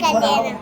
കല്യാണം.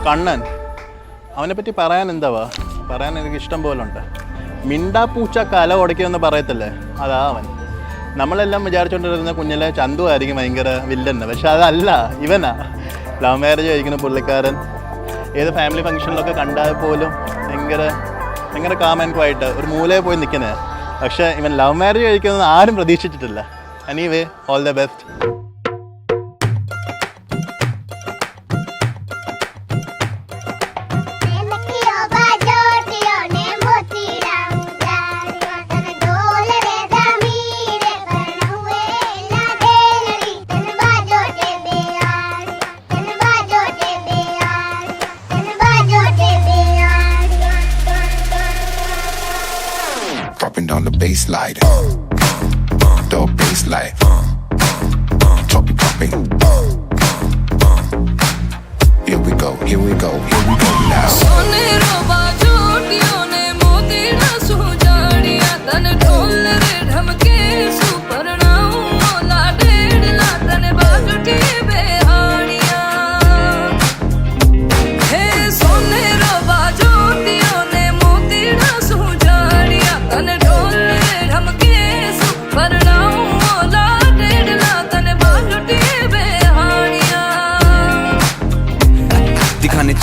കണ്ണൻ, അവനെ പറ്റി പറയാൻ എന്താവാ, പറയാൻ എനിക്ക് ഇഷ്ടം പോലെ ഉണ്ട്. മിണ്ടാപ്പൂച്ച കല ഉടയ്ക്കുമെന്ന് പറയത്തില്ലേ, അതാ അവൻ. നമ്മളെല്ലാം വിചാരിച്ചുകൊണ്ടിരുന്ന കുഞ്ഞിലെ ചന്തു ആയിരിക്കും ഭയങ്കര വില്ലെന്ന്, പക്ഷെ അതല്ല, ഇവനാ. ലവ് മാരേജ് കഴിക്കുന്ന പുള്ളിക്കാരൻ ഏത് ഫാമിലി ഫംഗ്ഷനിലൊക്കെ കണ്ടാൽ പോലും ഭയങ്കര കാം ആൻഡ് ക്വയറ്റ് ഒരു മൂലയിൽ പോയി നിൽക്കുന്നത്. പക്ഷേ ഇവൻ ലവ് മാരേജ് കഴിക്കുന്നത് ആരും പ്രതീക്ഷിച്ചിട്ടില്ല. Anyway, all the best. On the bass slide, the bass slide, dropping. Here we go now.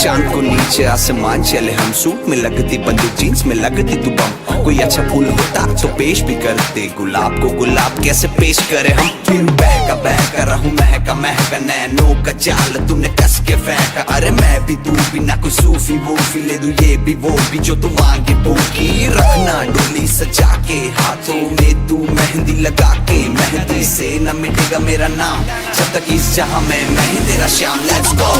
चांद को नीचे आसमान चले हम, सूट में लगती बंदी जीन्स में लगती तू बम. कोई अच्छा फूल होता तो पेश भी करते, गुलाब को गुलाब कैसे पेश करे हम. फिर बहका रहूं महका नैनो का जाल तूने कस के फेंका. अरे मैं भी तू भी ना कोई सूफी वूफी, ले दूं ये भी वो भी जो तू मांगे भूखी. रखना डोली सजा के हाथों में तू मेहंदी लगा के, मेहंदी से न मिटेगा मेरा नाम जब तक इस जहां में मैं तेरा श्याम. Let's go.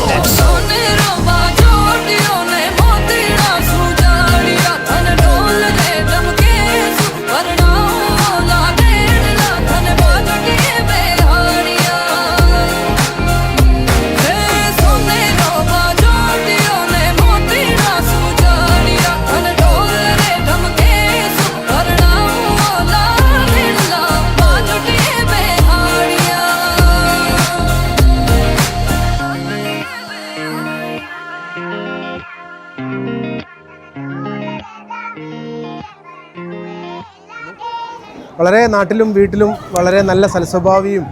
വളരെ നാട്ടിലും വീട്ടിലും വളരെ നല്ല സൽസ്വഭാവിയും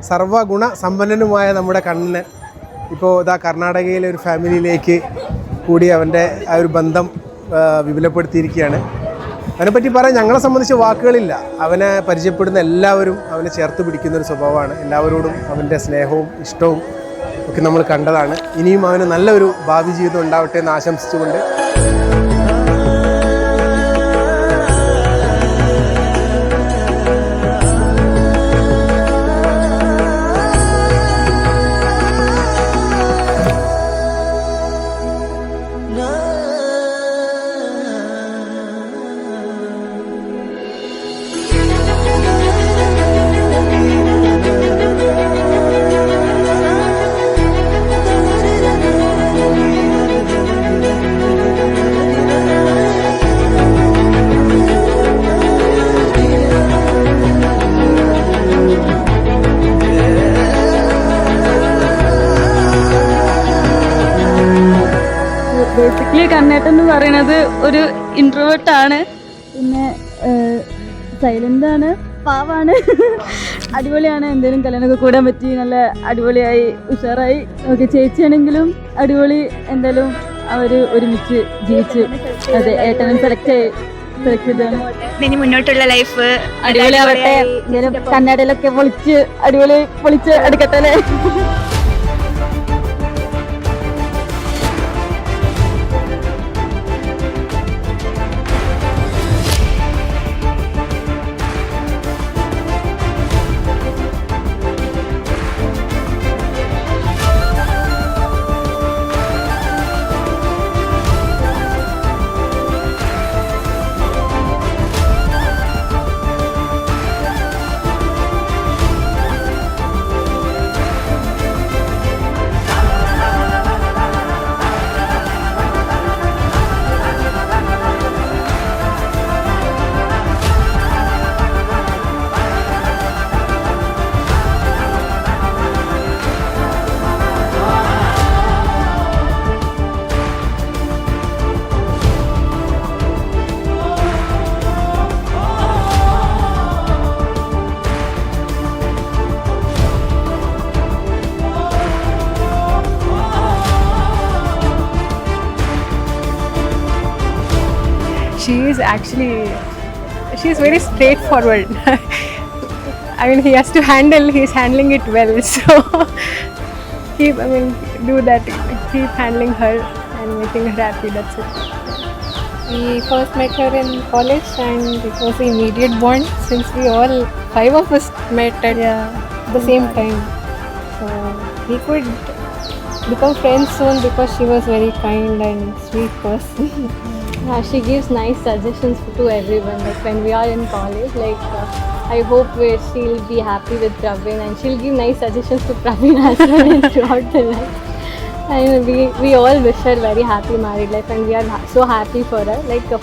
സർവ്വഗുണ സമ്പന്നനുമായ നമ്മുടെ കണ്ണന് ഇപ്പോൾ ഇതാ കർണാടകയിലെ ഒരു ഫാമിലിയിലേക്ക് കൂടി അവൻ്റെ ആ ഒരു ബന്ധം വിപുലപ്പെടുത്തിയിരിക്കുകയാണ്. അതിനെപ്പറ്റി പറയാൻ ഞങ്ങളെ സംബന്ധിച്ച് വാക്കുകളില്ല. അവനെ പരിചയപ്പെടുന്ന എല്ലാവരും അവനെ ചേർത്ത് പിടിക്കുന്നൊരു സ്വഭാവമാണ്. എല്ലാവരോടും അവൻ്റെ സ്നേഹവും ഇഷ്ടവും ഒക്കെ നമ്മൾ കണ്ടതാണ്. ഇനിയും അവന് നല്ലൊരു ഭാവി ജീവിതം ഉണ്ടാവട്ടെ എന്ന് ആശംസിച്ചുകൊണ്ട് ഏട്ടൻ എന്ന് പറയുന്നത് ഒരു ഇൻട്രോവേർട്ട് ആണ്, പിന്നെ സൈലന്റ് ആണ്, പാവാണ്, അടിപൊളിയാണ്. എന്തെങ്കിലും കല്യാണമൊക്കെ കൂടാൻ പറ്റി, നല്ല അടിപൊളിയായി ഉഷാറായി. ഓക്കെ, ചേച്ചിയാണെങ്കിലും അടിപൊളി. എന്തായാലും അവർ ഒരുമിച്ച് ജീവിച്ച്, അതെ, ഏട്ടനും സെലക്ട് ചെയ്താണ്. ഇനി മുന്നോട്ടുള്ള ലൈഫ് അടിപൊളിയാവട്ടെ. കന്നഡയിലൊക്കെ പൊളിച്ച് എടുക്കട്ടെ അല്ലേ. She's very straightforward. I mean, he's handling it well, so keep handling her and making her happy, that's it. We first met her in college and it was an immediate bond since we all 5 of us met at the same time. So we could become friends soon because she was very kind and sweet person. She gives nice suggestions to everyone. Like when we are in college, I hope she'll be happy with Praveen and she'll give nice suggestions to Praveen as well and throughout the life. And we all wish her very happy married life and we are so happy for her.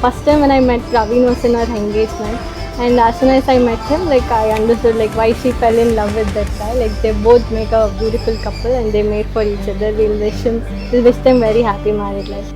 First time when I met Praveen was in her engagement, and as soon as I met him, I understood why she fell in love with that guy. They both make a beautiful couple and they made for each other. We'll wish them very happy married life.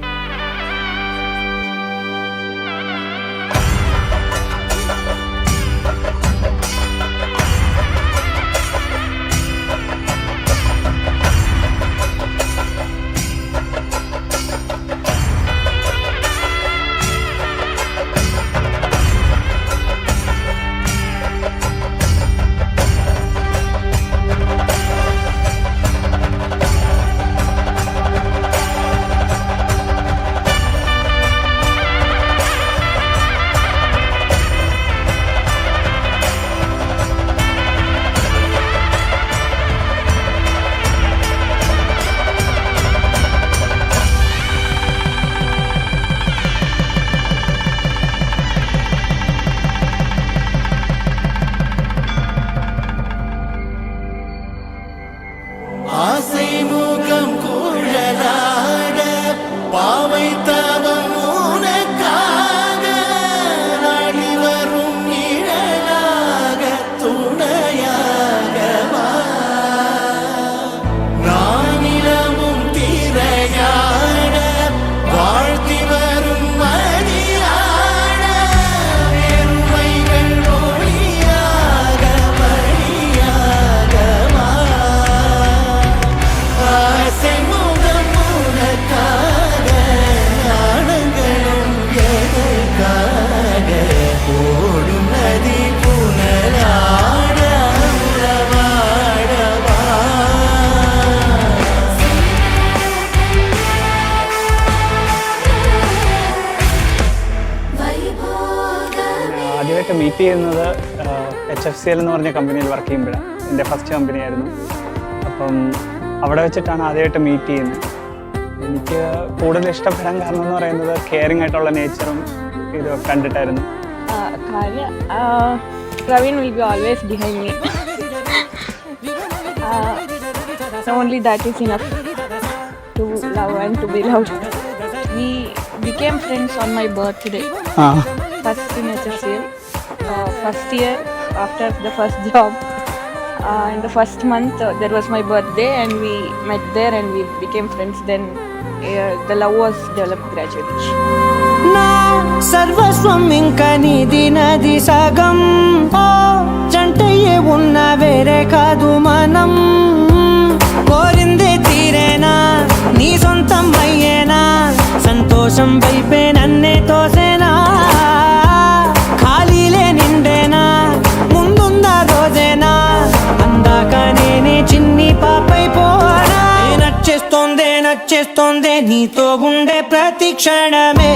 Meet ചെയ്യുന്നത് HFCL എന്ന് പറഞ്ഞ കമ്പനിയിൽ work ചെയ്യുമ്പോഴാണ്. എൻ്റെ first കമ്പനിയായിരുന്നു. അപ്പം അവിടെ വെച്ചിട്ടാണ് ആദ്യമായിട്ട് മീറ്റ് ചെയ്യുന്നത്. എനിക്ക് കൂടുതൽ ഇഷ്ടപ്പെടാൻ കാരണം എന്ന് പറയുന്നത് കെയറിങ് ആയിട്ടുള്ള നേച്ചറും ഇത് കണ്ടിട്ടായിരുന്നു. Praveen will be always behind me. Only that is enough to love and to be loved. We became friends on my birthday. First in HFCL. First year after the first job. In the first month there was my birthday and we met there and we became friends. Then The love was developed gradually. నా సర్వస్వం ఇంకా నీది నది సగం ఓ జంటయ్యే ఉన్న వేరే కాదు మనం కోరిందే తీరేనా నీ సొంతం అయ్యేనా సంతోషం వైపే నన్నే తోసేనా ఖాళీలే నిండేనా ముందుందా రోజేనా అందాక నేనే చిన్ని పాపై పోనా నచ్చేస్తోందే నీతో ఉండే ప్రతి క్షణమే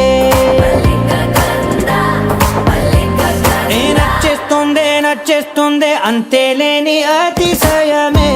నచ్చేస్తోందే అంతేలేని అతిశయమే